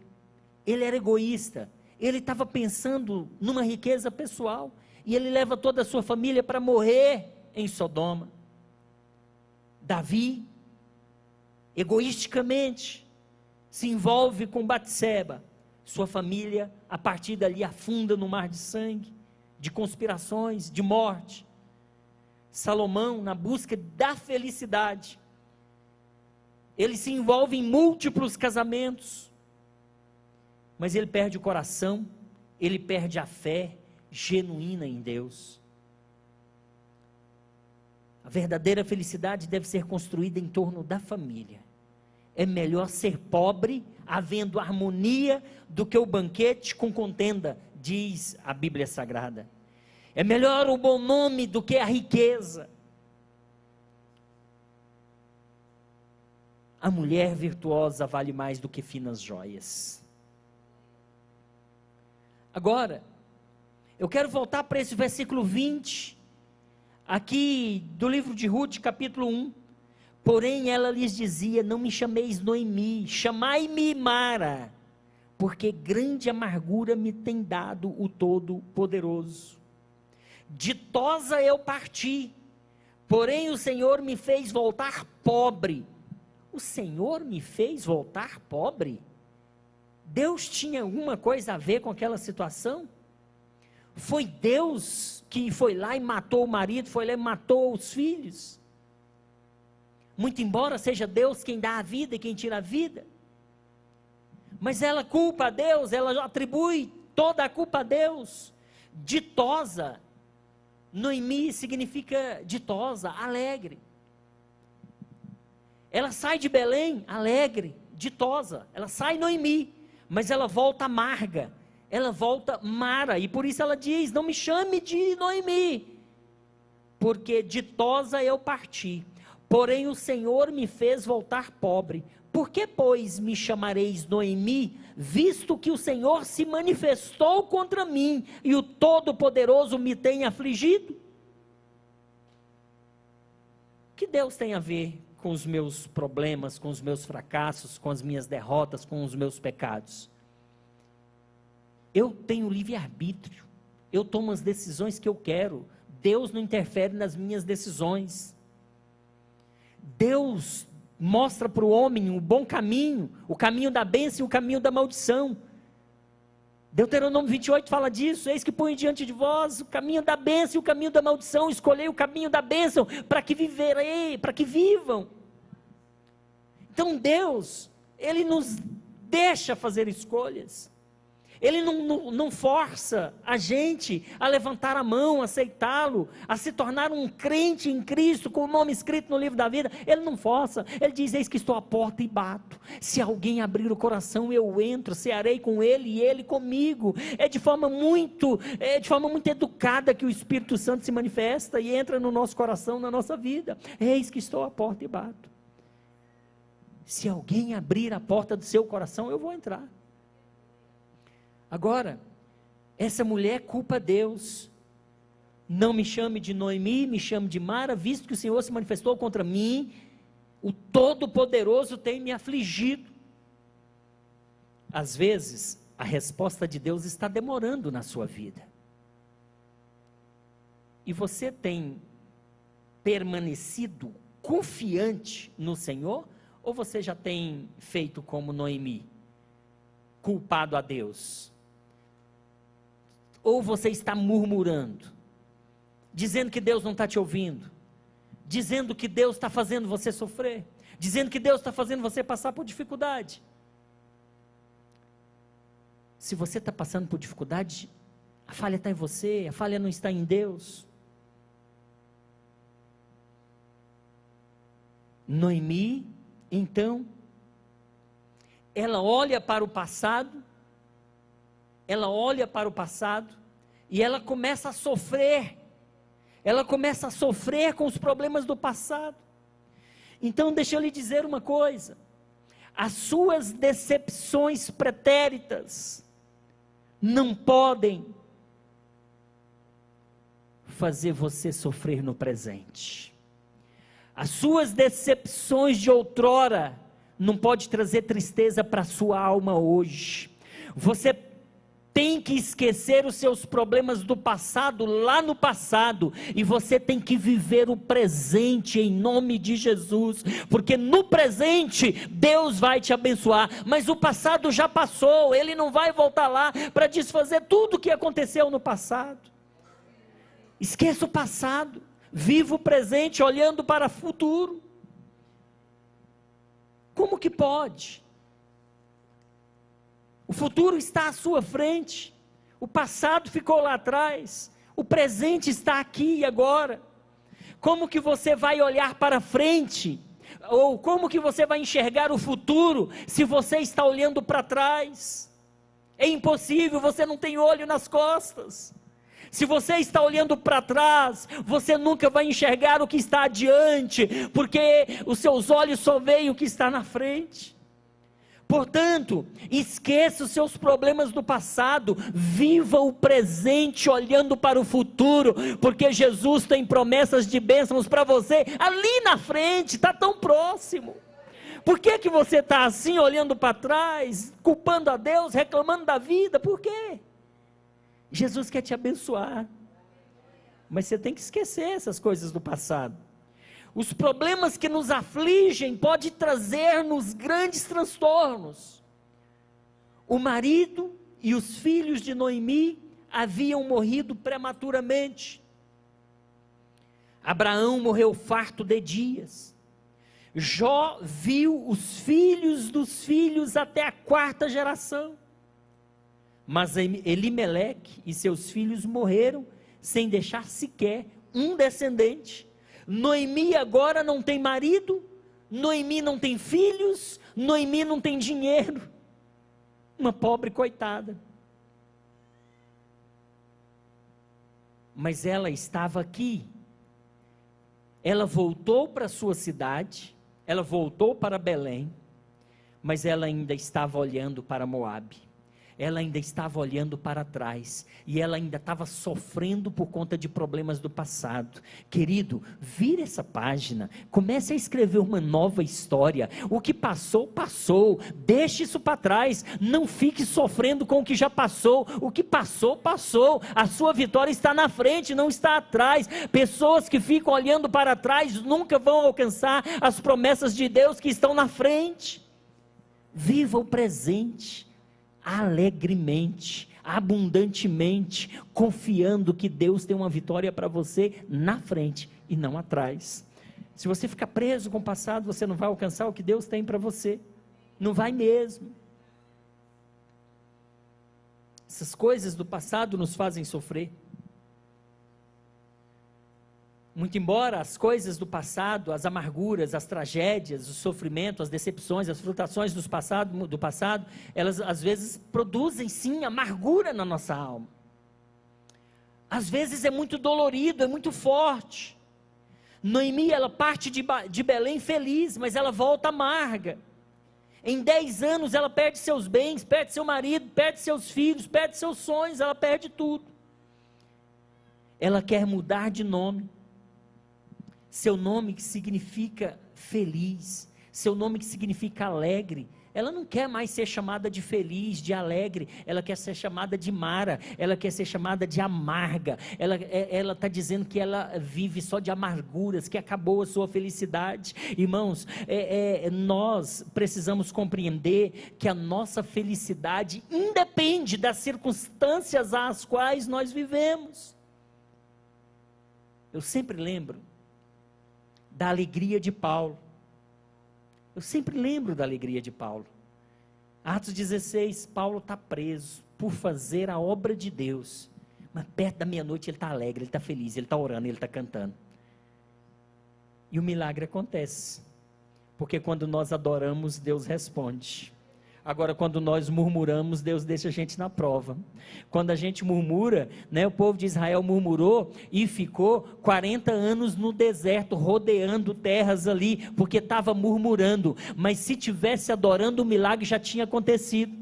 ele era egoísta, ele estava pensando numa riqueza pessoal, e ele leva toda a sua família para morrer em Sodoma. Davi, egoisticamente, se envolve com Batseba, sua família, a partir dali, afunda no mar de sangue, de conspirações, de morte. Salomão, na busca da felicidade, ele se envolve em múltiplos casamentos, mas ele perde o coração, ele perde a fé genuína em Deus. A verdadeira felicidade deve ser construída em torno da família. É melhor ser pobre, havendo harmonia, do que o banquete com contenda, diz a Bíblia Sagrada. É melhor o bom nome do que a riqueza. A mulher virtuosa vale mais do que finas joias. Agora, eu quero voltar para esse versículo 20, aqui do livro de Ruth, capítulo 1. Porém ela lhes dizia: não me chameis Noemi, chamai-me Mara, porque grande amargura me tem dado o Todo-Poderoso. Ditosa eu parti, porém o Senhor me fez voltar pobre. O Senhor me fez voltar pobre? Deus tinha alguma coisa a ver com aquela situação? Foi Deus que foi lá e matou o marido, foi lá e matou os filhos? Muito embora seja Deus quem dá a vida e quem tira a vida, mas ela culpa a Deus, ela atribui toda a culpa a Deus. Ditosa, Noemi significa ditosa, alegre. Ela sai de Belém alegre, ditosa, ela sai Noemi, mas ela volta amarga, ela volta Mara, e por isso ela diz: não me chame de Noemi, porque ditosa eu parti, porém o Senhor me fez voltar pobre. Por que, pois, me chamareis Noemi, visto que o Senhor se manifestou contra mim, e o Todo-Poderoso me tem afligido? O que Deus tem a ver com os meus problemas, com os meus fracassos, com as minhas derrotas, com os meus pecados? Eu tenho livre-arbítrio, eu tomo as decisões que eu quero, Deus não interfere nas minhas decisões. Deus mostra para o homem o bom caminho, o caminho da bênção e o caminho da maldição. Deuteronômio 28 fala disso: eis que põe diante de vós o caminho da bênção e o caminho da maldição, escolhei o caminho da bênção, para que viverei, para que vivam. Então Deus, Ele nos deixa fazer escolhas, Ele não força a gente a levantar a mão, a aceitá-lo, a se tornar um crente em Cristo, com o nome escrito no livro da vida. Ele não força, Ele diz: eis que estou à porta e bato, se alguém abrir o coração eu entro, cearei com ele e ele comigo. É de forma muito educada que o Espírito Santo se manifesta e entra no nosso coração, na nossa vida. Eis que estou à porta e bato, se alguém abrir a porta do seu coração eu vou entrar. Agora, essa mulher culpa Deus: não me chame de Noemi, me chame de Mara, visto que o Senhor se manifestou contra mim, o Todo-Poderoso tem me afligido. Às vezes, a resposta de Deus está demorando na sua vida, e você tem permanecido confiante no Senhor, ou você já tem feito como Noemi, culpado a Deus? Ou você está murmurando, dizendo que Deus não está te ouvindo, dizendo que Deus está fazendo você sofrer, dizendo que Deus está fazendo você passar por dificuldade? Se você está passando por dificuldade, a falha está em você, a falha não está em Deus. Noemi, então, ela olha para o passado, e ela começa a sofrer, com os problemas do passado. Então deixa eu lhe dizer uma coisa, as suas decepções pretéritas não podem fazer você sofrer no presente. As suas decepções de outrora não pode trazer tristeza para a sua alma hoje. Você tem que esquecer os seus problemas do passado, lá no passado, e você tem que viver o presente em nome de Jesus, porque no presente Deus vai te abençoar, mas o passado já passou, Ele não vai voltar lá para desfazer tudo o que aconteceu no passado. Esqueça o passado, viva o presente olhando para o futuro. Como que pode? O futuro está à sua frente, o passado ficou lá atrás, o presente está aqui e agora. Como que você vai olhar para frente? Ou como que você vai enxergar o futuro se você está olhando para trás? É impossível, você não tem olho nas costas. Se você está olhando para trás, você nunca vai enxergar o que está adiante, porque os seus olhos só veem o que está na frente. Portanto, esqueça os seus problemas do passado, viva o presente olhando para o futuro, porque Jesus tem promessas de bênçãos para você ali na frente, está tão próximo. Por que que você está assim olhando para trás, culpando a Deus, reclamando da vida? Por quê? Jesus quer te abençoar, mas você tem que esquecer essas coisas do passado. Os problemas que nos afligem podem trazer-nos grandes transtornos. O marido e os filhos de Noemi haviam morrido prematuramente. Abraão morreu farto de dias. Jó viu os filhos dos filhos até a 4ª geração. Mas Elimeleque e seus filhos morreram sem deixar sequer um descendente. Noemi agora não tem marido, Noemi não tem filhos, Noemi não tem dinheiro. Uma pobre coitada. Mas ela estava aqui. Ela voltou para sua cidade, ela voltou para Belém, mas ela ainda estava olhando para Moabe. Ela ainda estava olhando para trás, e ela ainda estava sofrendo por conta de problemas do passado. Querido, vira essa página, comece a escrever uma nova história. O que passou, passou, deixe isso para trás, não fique sofrendo com o que já passou. O que passou, passou, a sua vitória está na frente, não está atrás. Pessoas que ficam olhando para trás nunca vão alcançar as promessas de Deus que estão na frente. Viva o presente, alegremente, abundantemente, confiando que Deus tem uma vitória para você na frente e não atrás. Se você ficar preso com o passado, você não vai alcançar o que Deus tem para você, não vai mesmo. Essas coisas do passado nos fazem sofrer. Muito embora as coisas do passado, as amarguras, as tragédias, o sofrimento, as decepções, as frustrações do passado, elas às vezes produzem sim amargura na nossa alma. Às vezes é muito dolorido, é muito forte. Noemi, ela parte de Belém feliz, mas ela volta amarga. Em 10 anos ela perde seus bens, perde seu marido, perde seus filhos, perde seus sonhos, ela perde tudo. Ela quer mudar de nome. Seu nome que significa feliz, seu nome que significa alegre. Ela não quer mais ser chamada de feliz, de alegre, ela quer ser chamada de Mara, ela quer ser chamada de amarga. Ela está dizendo que ela vive só de amarguras, que acabou a sua felicidade. Irmãos, nós precisamos compreender que a nossa felicidade independe das circunstâncias às quais nós vivemos. Eu sempre lembro da alegria de Paulo. Eu sempre lembro da alegria de Paulo. Atos 16, Paulo está preso por fazer a obra de Deus, mas perto da meia-noite ele está alegre, ele está feliz, ele está orando, ele está cantando. E o milagre acontece. Porque quando nós adoramos, Deus responde. Agora, quando nós murmuramos, Deus deixa a gente na prova. Quando a gente murmura, né, o povo de Israel murmurou e ficou 40 anos no deserto, rodeando terras ali, porque estava murmurando. Mas se tivesse adorando, o milagre já tinha acontecido.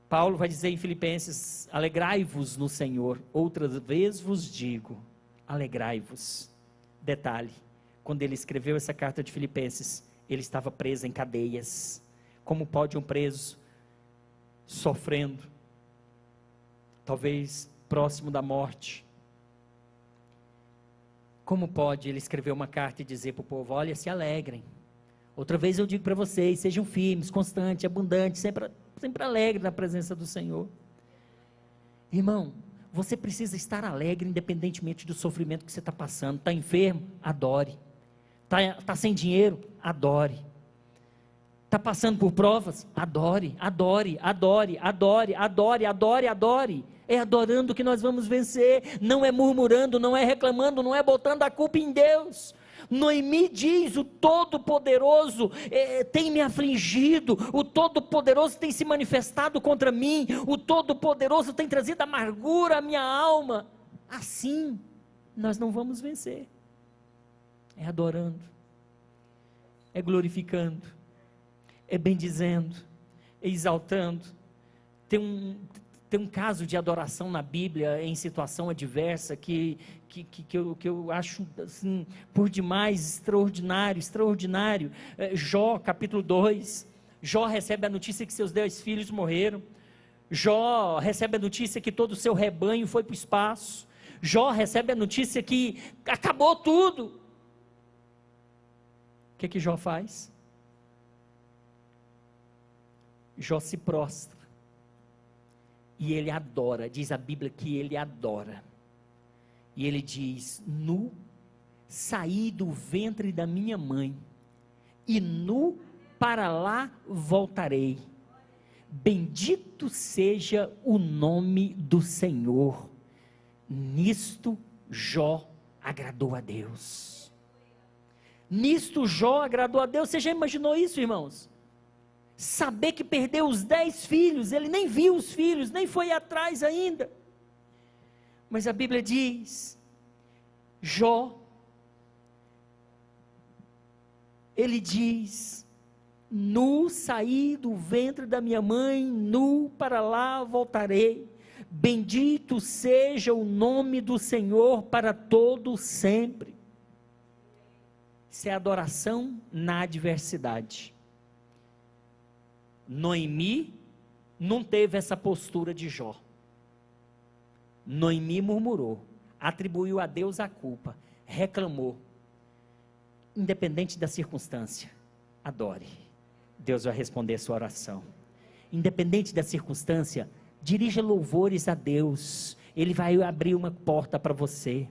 Paulo vai dizer em Filipenses: alegrai-vos no Senhor. Outra vez vos digo, alegrai-vos. Detalhe, quando ele escreveu essa carta de Filipenses, ele estava preso em cadeias. Como pode um preso, sofrendo, talvez próximo da morte, como pode ele escrever uma carta e dizer para o povo: olha, se alegrem. Outra vez eu digo para vocês, sejam firmes, constantes, abundantes, sempre alegres na presença do Senhor. Irmão, você precisa estar alegre independentemente do sofrimento que você está passando. Está enfermo? Adore. Está sem dinheiro? Adore. Está passando por provas? Adore, adore, adore, adore, adore, adore, adore. É adorando que nós vamos vencer. Não é murmurando, não é reclamando, não é botando a culpa em Deus. Noemi diz: o Todo-Poderoso tem me afligido, o Todo-Poderoso tem se manifestado contra mim, o Todo-Poderoso tem trazido amargura à minha alma. Assim nós não vamos vencer. É adorando, é glorificando, é bendizendo, é exaltando. Tem um caso de adoração na Bíblia, em situação adversa, que eu acho assim, por demais extraordinário. Jó, capítulo 2, Jó recebe a notícia que seus 10 filhos morreram. Jó recebe a notícia que todo o seu rebanho foi para o espaço. Jó recebe a notícia que acabou tudo. O que Jó faz? Jó se prostra e ele adora. Diz a Bíblia que ele adora, e ele diz: nu saí do ventre da minha mãe, e nu para lá voltarei. Bendito seja o nome do Senhor. Nisto Jó agradou a Deus. Nisto Jó agradou a Deus. Você já imaginou isso, irmãos? Saber que perdeu os 10 filhos, ele nem viu os filhos, nem foi atrás ainda. Mas a Bíblia diz: Jó, ele diz: nu saí do ventre da minha mãe, nu para lá voltarei. Bendito seja o nome do Senhor para todo sempre. Isso é adoração na adversidade. Noemi não teve essa postura de Jó. Noemi murmurou, atribuiu a Deus a culpa, reclamou. Independente da circunstância, adore. Deus vai responder a sua oração. Independente da circunstância, dirija louvores a Deus. Ele vai abrir uma porta para você.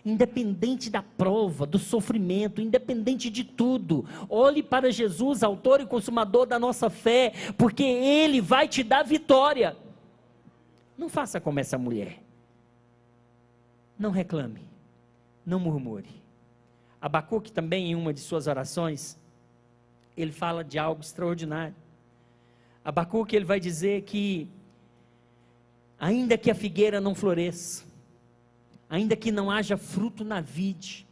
Independente da prova, do sofrimento, independente de tudo, olhe para Jesus, autor e consumador da nossa fé, porque Ele vai te dar vitória. Não faça como essa mulher. Não reclame, não murmure. Abacuque também, em uma de suas orações, ele fala de algo extraordinário. Abacuque, ele vai dizer que ainda que a figueira não floresça, ainda que não haja fruto na vide,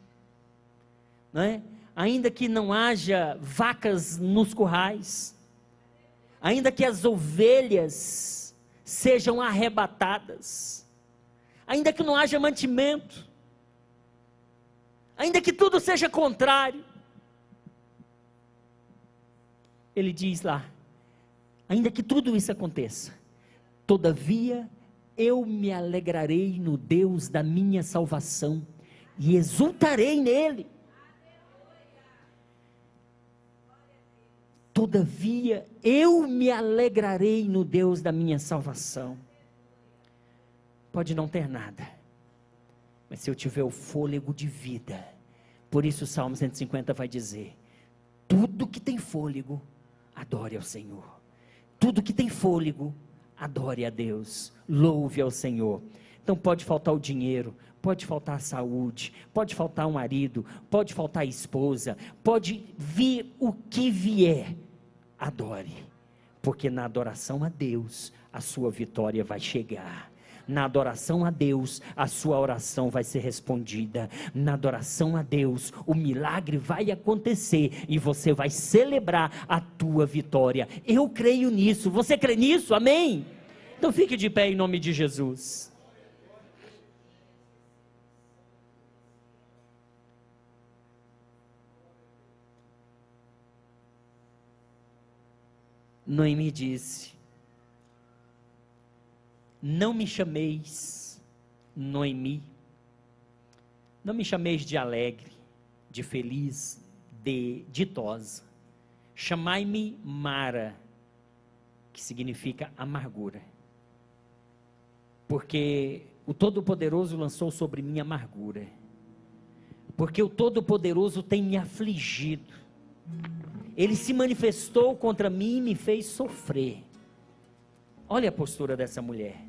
não é? Ainda que não haja vacas nos currais, ainda que as ovelhas sejam arrebatadas, ainda que não haja mantimento, ainda que tudo seja contrário, ele diz lá: ainda que tudo isso aconteça, todavia eu me alegrarei no Deus da minha salvação e exultarei nele. Todavia eu me alegrarei no Deus da minha salvação. Pode não ter nada, mas se eu tiver o fôlego de vida, por isso o Salmo 150 vai dizer: tudo que tem fôlego, adore ao Senhor. Tudo que tem fôlego, adore a Deus, louve ao Senhor. Então pode faltar o dinheiro, pode faltar saúde, pode faltar um marido, pode faltar esposa, pode vir o que vier, adore, porque na adoração a Deus, a sua vitória vai chegar. Na adoração a Deus, a sua oração vai ser respondida. Na adoração a Deus, o milagre vai acontecer e você vai celebrar a tua vitória. Eu creio nisso. Você crê nisso? Amém? Então fique de pé em nome de Jesus. Noemi disse: não me chameis Noemi, não me chameis de alegre, de feliz, de ditosa, chamai-me Mara, que significa amargura, porque o Todo-Poderoso lançou sobre mim amargura, porque o Todo-Poderoso tem me afligido, Ele se manifestou contra mim e me fez sofrer. Olha a postura dessa mulher.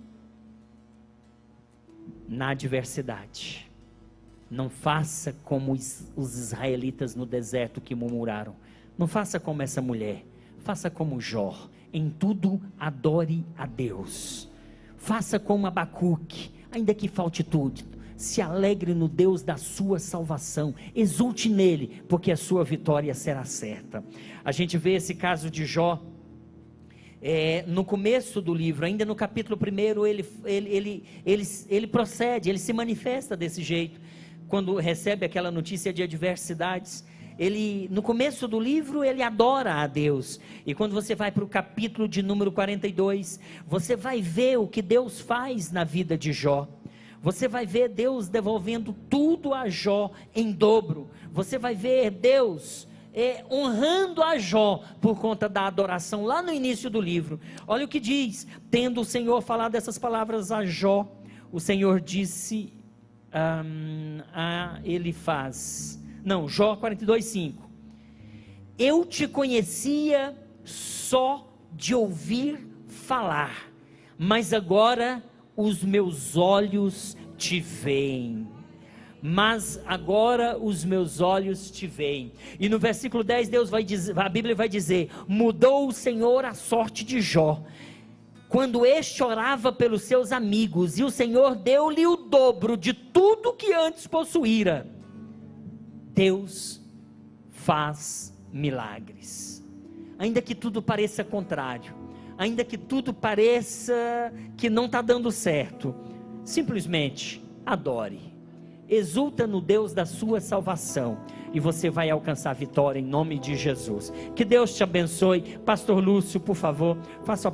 Na adversidade, não faça como os israelitas no deserto que murmuraram, não faça como essa mulher, faça como Jó, em tudo adore a Deus, faça como Abacuque, ainda que falte tudo, se alegre no Deus da sua salvação, exulte nele, porque a sua vitória será certa. A gente vê esse caso de Jó, no começo do livro, ainda no capítulo 1, ele procede, ele se manifesta desse jeito, quando recebe aquela notícia de adversidades. No começo do livro, ele adora a Deus, e quando você vai para o capítulo de número 42, você vai ver o que Deus faz na vida de Jó. Você vai ver Deus devolvendo tudo a Jó em dobro. Você vai ver Deus honrando a Jó por conta da adoração lá no início do livro. Olha o que diz: tendo o Senhor falado essas palavras a Jó, o Senhor disse a Elifaz, Jó 42:5, eu te conhecia só de ouvir falar, mas agora os meus olhos te veem. Mas agora os meus olhos te veem. E no versículo 10, a Bíblia vai dizer: mudou o Senhor a sorte de Jó, quando este orava pelos seus amigos, e o Senhor deu-lhe o dobro de tudo que antes possuíra. Deus faz milagres, ainda que tudo pareça contrário, ainda que tudo pareça que não está dando certo, simplesmente adore, exulta no Deus da sua salvação, e você vai alcançar a vitória em nome de Jesus. Que Deus te abençoe. Pastor Lúcio, por favor, faça a